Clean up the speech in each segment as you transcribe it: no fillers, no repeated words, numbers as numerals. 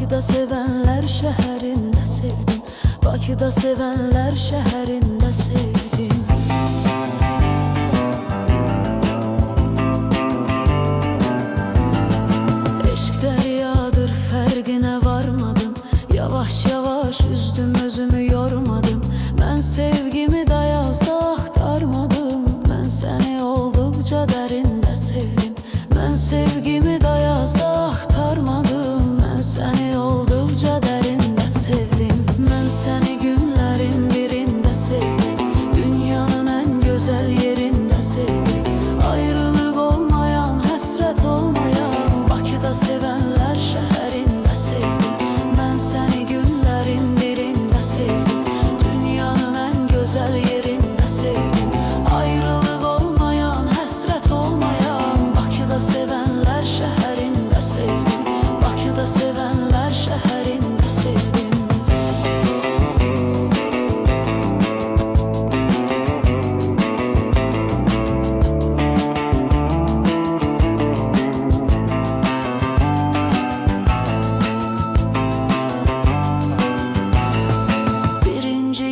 Bakıda sevenler şəhərində sevdim. Bakıda sevenler şəhərində sevdim. Eşq dəryadır, fərqinə varmadım. Yavaş yavaş üzdüm, özümü yormadım. Mən sevgimi dayazda axtarmadım. Mən səni olduqca dərində sevdim. Mən sevgimi dayazda axtarmadım. Mən səni olduqca dərində sevdim. Mən səni günlərin birində sevdim. Dünyanın ən gözəl yerində sevdim. Ayrılıq olmayan, həsrət olmayan Bakıda sevenlər şəhərində sevdim. Mən səni günlərin birində sevdim. Dünyanın ən gözəl yerində sevdim. Ayrılıq olmayan, həsrət olmayan Bakıda sevenlər şəhərində sevdim. Bakıda sevenlər şəhərində sevdim.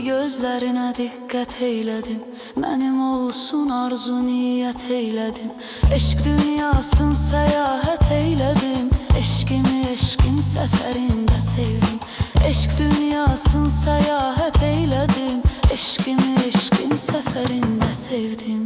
Gözlərinə diqqət eylədim. Mənim olsun arzu niyyət eylədim. Eşq dünyasın səyahət eylədim. Eşqimi eşqin səfərində sevdim. Eşq dünyasın səyahət eylədim. Eşqimi eşqin səfərində sevdim.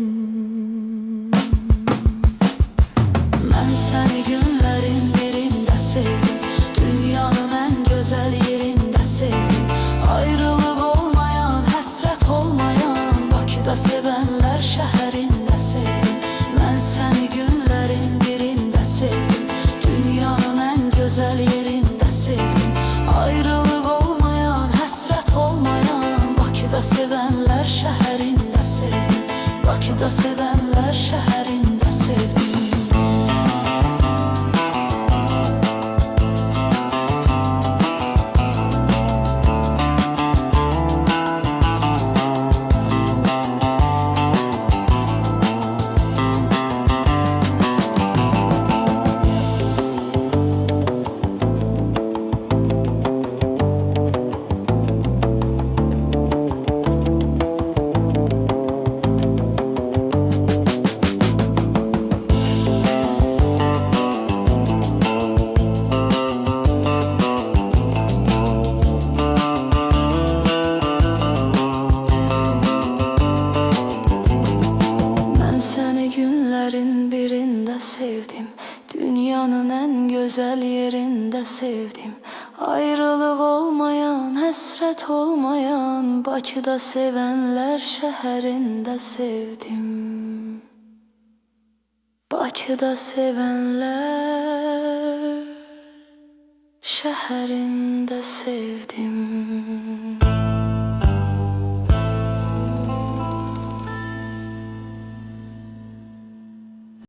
Mən səni günlərin birində sevdim. Dünyanın ən gözəl yerində sevdim. Ayrılıq olmayan, həsrət olmayan Bakıda sevenlər şəhərində sevdim. Mən səni günlərin birində sevdim. Dünyanın ən gözəl yerində sevdim. Ayrılıq olmayan, həsrət olmayan Bakıda sevenlər şəhərində sevdim. Bakıda sevenlər şəhərində sevdim. Günlərin birində sevdim. Dünyanın ən gözəl yerində sevdim. Ayrılıq olmayan, həsrət olmayan Bakıda sevenlər şəhərində sevdim. Bakıda sevenlər şəhərində sevdim.